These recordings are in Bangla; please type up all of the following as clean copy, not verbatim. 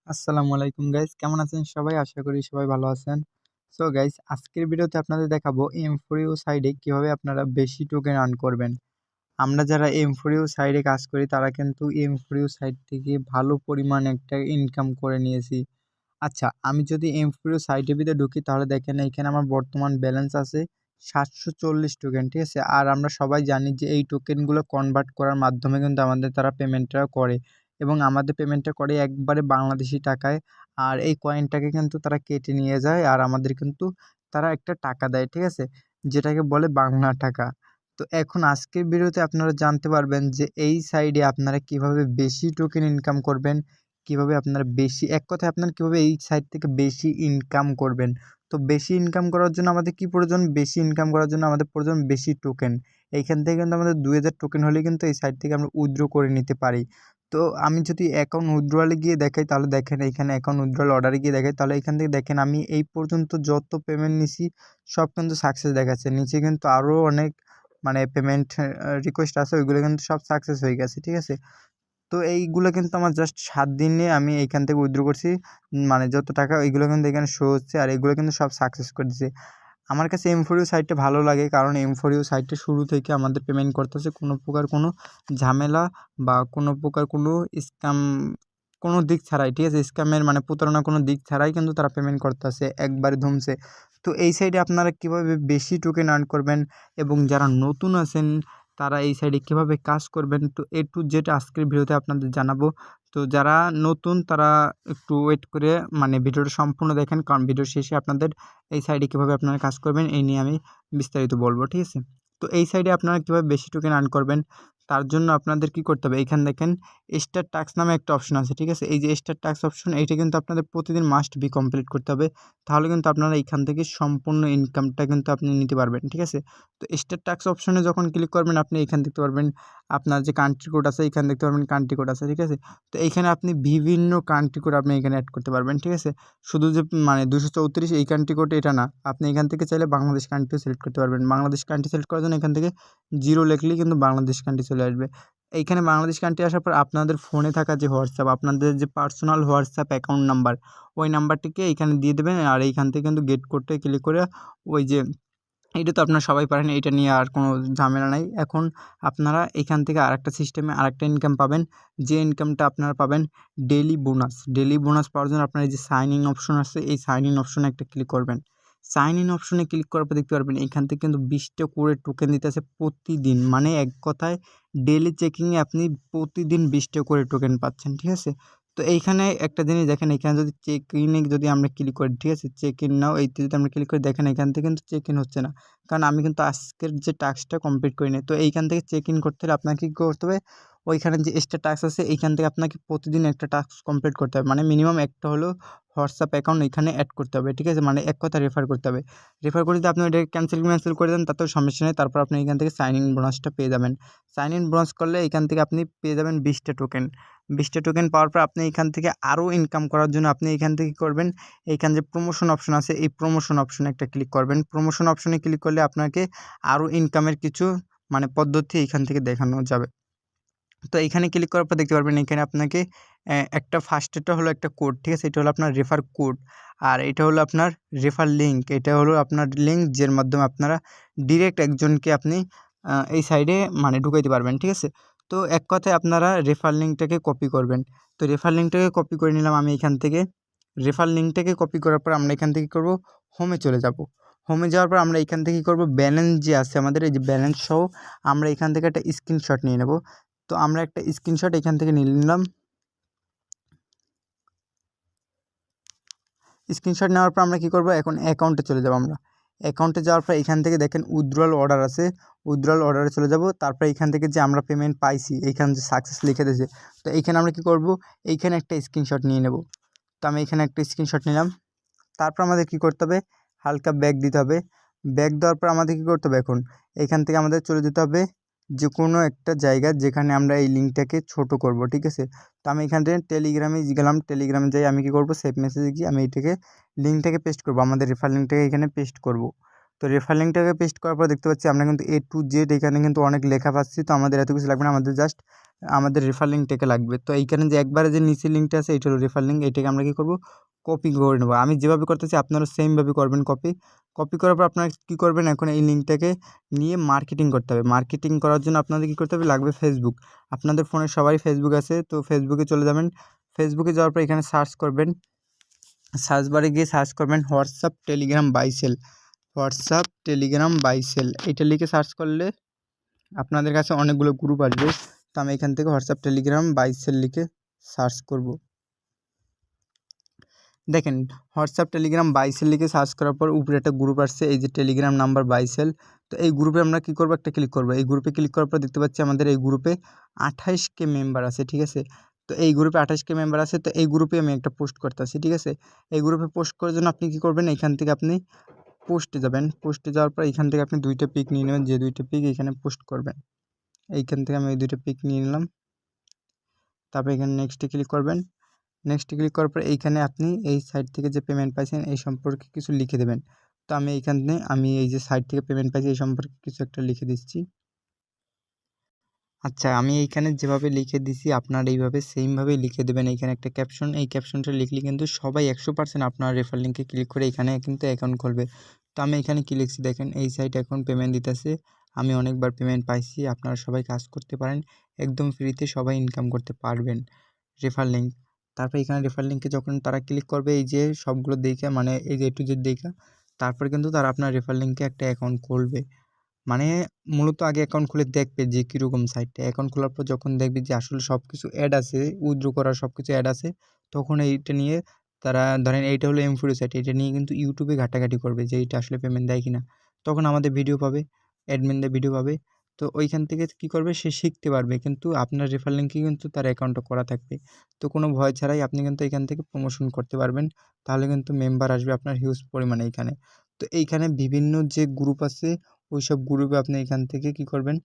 আসসালামু আলাইকুম গাইস, কেমন আছেন সবাই? আশা করি সবাই ভালো আছেন। সো গাইস, আজকের ভিডিওতে আপনাদের দেখাবো M4U সাইডে কিভাবে আপনারা বেশি টোকেন আর্ন করবেন। আমরা যারা M4U সাইডে কাজ করি তারা কিন্তু M4U সাইড থেকে ভালো পরিমাণে একটা ইনকাম করে নিয়েছি। আচ্ছা, আমি যদি M4U সাইটের ভিতরে ঢুকি তাহলে দেখেন এখানে আমার বর্তমান ব্যালেন্স আছে ৭৪০ টোকেন, ঠিক আছে? আর আমরা সবাই জানি যে এই টোকেনগুলো কনভার্ট করার মাধ্যমে কিন্তু আমাদের তারা পেমেন্টটা করে এবং আমাদের পেমেন্টটা করে একবারে বাংলাদেশী টাকায়। আর এই কয়েনটাকে কিন্তু তারা কেটে নিয়ে যায় আর আমাদের কিন্তু তারা একটা টাকা দেয়, ঠিক আছে? যেটাকে বলে বাংলা টাকা। তো এখন আজকের ভিডিওতে আপনারা জানতে পারবেন যে এই সাইডে আপনারা কিভাবে বেশি টোকেন ইনকাম করবেন, কিভাবে আপনারা বেশি এক কথায় আপনারা কিভাবে এই সাইট থেকে বেশি ইনকাম করবেন। তো বেশি ইনকাম করার জন্য আমাদের কি প্রয়োজন? বেশি ইনকাম করার জন্য আমাদের প্রয়োজন বেশি টোকেন। এইখান থেকে কিন্তু আমাদের ২,০০০ টোকেন হলেই কিন্তু এই সাইট থেকে আমরা উইথড্র করে নিতে পারি। তো আমি যদি অ্যাকাউন্ট উইথড্রয়ালে গিয়ে দেখাই তাহলে দেখেন এইখানে অ্যাকাউন্ট উইথড্রয়াল অর্ডারে গিয়ে দেখাই তাহলে এখান থেকে দেখেন আমি এই পর্যন্ত যত পেমেন্ট নিছি সব কিন্তু সাকসেস দেখাচ্ছে। নিচে কিন্তু আরও অনেক পেমেন্ট রিকোয়েস্ট আছে, ওইগুলো কিন্তু সব সাকসেস হয়ে গেছে, ঠিক আছে? তো এইগুলো কিন্তু আমার জাস্ট ৭ দিনে আমি এইখান থেকে উইথড্র করছি। যত টাকা ওইগুলো কিন্তু এখানে শো হচ্ছে আর এগুলো কিন্তু সব সাকসেস করে দিছে। আমার কাছে M4U সাইটটা ভালো লাগে কারণ M4U সাইটটা শুরু থেকে আমাদের পেমেন্ট করতেছে কোনো প্রকার কোনো ঝামেলা বা কোনো প্রকার কোনো স্ক্যাম কোনো দিক ছাড়াই, ঠিক আছে? স্ক্যামের প্রতারণার কোনো দিক ছাড়াই কিন্তু তারা পেমেন্ট করতেছে একবারে ধুমসে। তো এই সাইডে আপনারা কীভাবে বেশি টোকেন আর্ন করবেন এবং যারা নতুন আছেন তারা এই সাইডে কীভাবে কাজ করবেন, তো A to Z আজকের ভিডিওতে আপনাদের জানাবো। তো যারা নতুন তারা একটু ওয়েট করে ভিডিওটা সম্পূর্ণ দেখেন, কারণ ভিডিওর শেষে আপনাদের এই সাইডে কীভাবে আপনারা কাজ করবেন এই নিয়ে আমি বিস্তারিত বলবো, ঠিক আছে? তো এই সাইডে আপনারা কীভাবে বেশি টোকেন আর্ন করবেন তার জন্য আপনাদের কি করতে হবে, এইখানে দেখেন স্টার টাস্ক নামে একটা অপশন আছে, ঠিক আছে? এই যে স্টার টাস্ক অপশন, এইটা কিন্তু আপনাদের প্রতিদিন মাস্ট বি কমপ্লিট করতে হবে। তাহলে কিন্তু আপনারা এইখান থেকে সম্পূর্ণ ইনকামটা কিন্তু আপনি নিতে পারবেন, ঠিক আছে? তো স্টার টাস্ক অপশনে যখন ক্লিক করবেন আপনি এইখানে দেখতে পারবেন আপনার যে কান্ট্রি কোড আছে, এইখানে দেখতে পারবেন কান্ট্রি কোড আছে, ঠিক আছে? তো এইখানে আপনি বিভিন্ন কান্ট্রি কোড আপনি এখানে অ্যাড করতে পারবেন, ঠিক আছে? শুধু যে ২৩৪ এই কান্ট্রি কোড এটা না, আপনি এখান থেকে চাইলে বাংলাদেশ কান্ট্রিও সিলেক্ট করতে পারবেন। বাংলাদেশ কান্ট্রি সিলেক্ট করার জন্য এখান থেকে 0 লিখলেই কিন্তু বাংলাদেশ কান্ট্রি চলে আসবে। এইখানে বাংলাদেশ কান্ট্রি আসার পর আপনাদের ফোনে থাকা যে হোয়াটসঅ্যাপ, আপনাদের যে পার্সোনাল হোয়াটসঅ্যাপ অ্যাকাউন্ট নাম্বার, ওই নাম্বারটিকে এইখানে দিয়ে দেবেন আর এইখান থেকে কিন্তু গেট কোডটায় ক্লিক করে ওই যে এইটা তো আপনারা সবাই পারেন, এইটা নিয়ে আর কোনো ঝামেলা নাই। এখন আপনারা এখান থেকে আরেকটা সিস্টেমে আরেকটা ইনকাম পাবেন, যে ইনকামটা আপনারা পাবেন ডেইলি বোনাস। ডেইলি বোনাস পাওয়ার জন্য আপনার এই যে সাইন ইন অপশন আছে, এই সাইন ইন অপশনে একটা ক্লিক করবেন। সাইন ইন অপশনে ক্লিক করার পর দেখতে পারবেন এখান থেকে কিন্তু ২০টা করে টোকেন দিতেছে প্রতিদিন। এক কথায় ডেইলি চেকিংয়ে আপনি প্রতিদিন ২০টা করে টোকেন পাচ্ছেন, ঠিক আছে? তো এইখানে একটা জিনিস দেখেন, এখানে যদি চেক ইনে যদি আমরা ক্লিক করি, ঠিক আছে? চেক ইন নাও এইতে যদি আমরা ক্লিক করি দেখেন এখান থেকে কিন্তু চেক ইন হচ্ছে না। কারণ আমি কিন্তু আজকের যে টাস্কটা কমপ্লিট করিনি। তো এইখান থেকে চেক ইন করতে হলে আপনাকে কী করতে হবে? ওইখানে যে এক্সট্রা টাস্ক আছে এইখান থেকে আপনাকে প্রতিদিন একটা টাস্ক কমপ্লিট করতে হবে। মিনিমাম একটা হলেও হোয়াটসঅ্যাপ অ্যাকাউন্ট এখানে অ্যাড করতে হবে, ঠিক আছে? এক কথা রেফার করতে হবে। রেফার করে যদি আপনি ওইটাকে ক্যান্সেল করে দেন তাতেও সমস্যা নেই। তারপর আপনি এখান থেকে সাইন ইন বোনাসটা পেয়ে যাবেন। সাইন ইন বোনাস করলে এখান থেকে আপনি পেয়ে যাবেন ২০টা টোকেন। ২০টা টোকেন পাওয়ার পর আপনি এখান থেকে আরও ইনকাম করার জন্য আপনি এখান থেকে কী করবেন? এইখানে যে প্রমোশন অপশন আছে এই প্রমোশন অপশনে একটা ক্লিক করবেন। প্রমোশন অপশনে ক্লিক করলে আপনাকে আরও ইনকামের কিছু পদ্ধতি এইখান থেকে দেখানো যাবে। তো এইখানে ক্লিক করার পর দেখতে পারবেন এখানে আপনাকে একটা ফার্স্টেরটা হলো একটা কোড, ঠিক আছে? এটা হলো আপনার রেফার কোড আর এটা হলো আপনার রেফার লিঙ্ক। এটা হলো আপনার লিঙ্ক যের মাধ্যমে আপনারা ডিরেক্ট একজনকে আপনি এই সাইডে ঢুকাইতে পারবেন, ঠিক আছে? তো এক কথায় আপনারা রেফার লিঙ্কটাকে কপি করবেন। তো রেফার লিঙ্কটাকে কপি করে নিলাম আমি এখান থেকে। রেফার লিঙ্কটাকে কপি করার পর আমরা এখান থেকে কী করব? হোমে চলে যাব। হোমে যাওয়ার পর আমরা এখান থেকে কী করব? ব্যালেন্স যে আছে আমাদের এই যে ব্যালেন্স সহ আমরা এখান থেকে একটা স্ক্রিনশট নিয়ে নেব। তো আমরা একটা স্ক্রিনশট এখান থেকে নিয়ে নিলাম। স্ক্রিনশট নেওয়ার পর আমরা কী করব? এখন অ্যাকাউন্টে চলে যাব আমরা। অ্যাকাউন্টে যাওয়ার পর এখান থেকে দেখেন উইথড্রয়াল অর্ডার আছে। উইথড্রয়াল অর্ডারে চলে যাব। তারপর এখান থেকে যে আমরা পেমেন্ট পাইছি এইখানে যে সাকসেস লিখে দিয়েছে। তো এইখানে আমরা কী করব? এইখানে একটা স্ক্রিনশট নিয়ে নেব। তো আমি এখানে একটা স্ক্রিনশট নিলাম। তারপর আমাদের কী করতে হবে? হালকা ব্যাক দিতে হবে। ব্যাক দেওয়ার পর আমাদের কী করতে হবে এখন? এইখান থেকে আমাদের চলে যেতে হবে যে কোনো একটা জায়গা যেখানে আমরা এই লিঙ্কটাকে ছোট করব, ঠিক আছে? তো আমি এখান থেকে টেলিগ্রামে গেলাম। টেলিগ্রামে যাই আমি কী করব? সেভ মেসেজে গিয়ে আমি লিঙ্কটাকে পেস্ট করব। আমাদের রেফার লিঙ্কটাকে এখানে পেস্ট করব। তো রেফার লিঙ্কটাকে পেস্ট করার পর দেখতে পাচ্ছি আমরা কিন্তু A to Z এখানে কিন্তু অনেক লেখা পাচ্ছি। তো আমাদের এত কিছু লাগবে না, আমাদের জাস্ট আমাদের রেফার লিঙ্কটাকে লাগবে। তো এইখানে যে একবারে যে নিচের লিঙ্কটা আছে এটা হলো রেফার লিঙ্ক, এটাকে আমরা কী করব, কপি করে নেব। আমি যেভাবে করতেছি আপনারা সেমভাবে করবেন। কপি করার পর আপনারা কী করবেন, এখন এই লিঙ্কটাকে নিয়ে মার্কেটিং করতে হবে। মার্কেটিং করার জন্য আপনাদের কী করতে হবে, লাগবে ফেসবুক। আপনাদের ফোনে সবারই ফেসবুক আছে, তো ফেসবুকে চলে যাবেন। ফেসবুকে যাওয়ার পর এখানে সার্চ করবেন, সার্চ বারে গিয়ে সার্চ করবেন WhatsApp Telegram buy sell. WhatsApp Telegram buy sell এটা লিখে সার্চ করলে আপনাদের কাছে অনেকগুলো গ্রুপ আসবে। তো আমি এখান থেকে হোয়াটসঅ্যাপ টেলিগ্রাম বাই সেল লিখে সার্চ করব। দেখেন হোয়াটসঅ্যাপ টেলিগ্রাম বাই সেল লিখে সার্চ করার পর উপরে একটা গ্রুপ আসছে, এই যে টেলিগ্রাম নাম্বার বাই সেল। তো এই গ্রুপে আমরা কী করবো, একটা ক্লিক করবো। এই গ্রুপে ক্লিক করার পর দেখতে পাচ্ছি আমাদের এই গ্রুপে 28K মেম্বার আছে, ঠিক আছে। তো এই গ্রুপে 28K মেম্বার আছে। তো এই গ্রুপে আমি একটা পোস্ট করতেছি, ঠিক আছে। এই গ্রুপে পোস্ট করার জন্য আপনি কী করবেন, এখান থেকে আপনি পোস্টে যাবেন। পোস্টে যাওয়ার পর এখান থেকে আপনি 2টা পিক নিয়ে নেবেন, যে 2টা পিক এখানে পোস্ট করবেন। এইখান থেকে আমি এই 2টা পিক নিয়ে নিলাম। তারপর এখানে নেক্সটে ক্লিক করবেন। নেক্সটে ক্লিক করার পর এইখানে আপনি এই সাইট থেকে যে পেমেন্ট পাইছেন এই সম্পর্কে কিছু লিখে দেবেন। তো আমি এইখানে আমি এই যে সাইট থেকে পেমেন্ট পাইছি এই সম্পর্কে কিছু একটা লিখে দিচ্ছি। আচ্ছা, আমি এইখানে যেভাবে লিখে দিছি আপনারা এইভাবে সেমভাবেই লিখে দেবেন। এইখানে একটা ক্যাপশন, এই ক্যাপশনটা লিখলে কিন্তু সবাই 100% আপনার রেফার লিঙ্কে ক্লিক করে এখানে কিন্তু অ্যাকাউন্ট খুলবে। তো আমি এখানে কি লিখছি দেখেন, এই সাইট এখন পেমেন্ট দিতেছে, আমি অনেকবার পেমেন্ট পাইছি, আপনারা সবাই কাজ করতে পারেন, একদম ফ্রিতে সবাই ইনকাম করতে পারবেন। রেফার লিঙ্ক, তারপর এখানে রেফার লিঙ্কে যখন তারা ক্লিক করবে এই যে সবগুলো দেখা, মানে এই যে A to Z দেখা, তারপর কিন্তু তারা আপনার রেফার লিঙ্কে একটা অ্যাকাউন্ট খুলবে। মানে মূলত আগে অ্যাকাউন্ট খুলে দেখবে যে কীরকম সাইটটা। অ্যাকাউন্ট খোলার পর যখন দেখবে যে আসলে সব কিছু অ্যাড আছে, উইথড্র করার সব কিছু অ্যাড আছে, তখন এইটা নিয়ে তারা ধরেন এইটা হলো M4U সাইট, এটা নিয়ে কিন্তু ইউটিউবে ঘাটাঘাটি করবে যে এইটা আসলে পেমেন্ট দেয় কিনা। তখন আমাদের ভিডিও পাবে, অ্যাডমিনদের ভিডিও পাবে। তো ওইখান থেকে কী করবে, সে শিখতে পারবে, কিন্তু আপনার রেফার লিঙ্কে কিন্তু তার অ্যাকাউন্টটা করা থাকবে। তো কোনো ভয় ছাড়াই আপনি কিন্তু এখান থেকে প্রমোশন করতে পারবেন। তাহলে কিন্তু মেম্বার আসবে আপনার হিউজ পরিমাণে এইখানে। তো এইখানে বিভিন্ন যে গ্রুপ আছে ওইসব গ্রুপে আপনি এখান থেকে কী করবেন,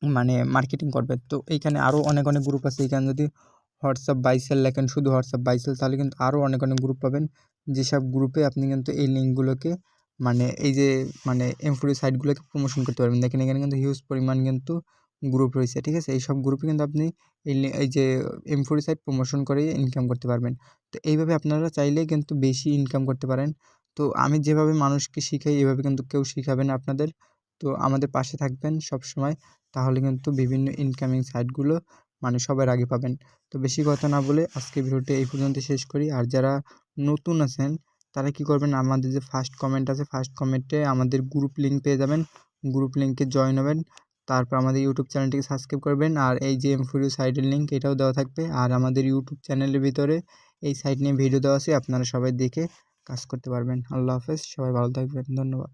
মানে মার্কেটিং করবেন। তো এইখানে আরও অনেক গ্রুপ আছে। এইখানে যদি হোয়াটসঅ্যাপ বাই সেল লেখেন, শুধু হোয়াটসঅ্যাপ বাই সেল, তাহলে কিন্তু আরও অনেক গ্রুপ পাবেন, যেসব গ্রুপে আপনি কিন্তু এই লিঙ্কগুলোকে মানে এই যে মানে M4U সাইটগুলোকে প্রমোশন করতে পারবেন। দেখেন এখানে কিন্তু হিউজ পরিমাণ কিন্তু গ্রুপ রয়েছে, ঠিক আছে। এইসব গ্রুপে কিন্তু আপনি এই যে M4U সাইট প্রমোশন করে ইনকাম করতে পারবেন। তো এইভাবে আপনারা চাইলেই কিন্তু বেশি ইনকাম করতে পারেন। তো আমি যেভাবে মানুষকে শিখাই এভাবে কিন্তু কেউ শিখাবেন আপনাদের। তো আমাদের পাশে থাকবেন সবসময়, তাহলে কিন্তু বিভিন্ন ইনকামিং সাইটগুলো মানে সবার আগে পাবেন। তো বেশি কথা না বলে আজকের ভিডিওটি এই পর্যন্ত শেষ করি। আর যারা নতুন আছেন তারা কি করবেন, আমাদের যে ফার্স্ট কমেন্ট আছে, ফার্স্ট কমেন্টে আমাদের গ্রুপ লিঙ্ক পেয়ে যাবেন, গ্রুপ লিঙ্কে জয়েন হবেন। তারপর আমাদের ইউটিউব চ্যানেলটিকে সাবস্ক্রাইব করবেন। আর এই যে M4U সাইটের লিঙ্ক এটাও দেওয়া থাকবে। আর আমাদের ইউটিউব চ্যানেলের ভিতরে এই সাইট নিয়ে ভিডিও দেওয়া আছে, আপনারা সবাই দেখে কাজ করতে পারবেন। আল্লাহ হাফেজ, সবাই ভালো থাকবেন, ধন্যবাদ।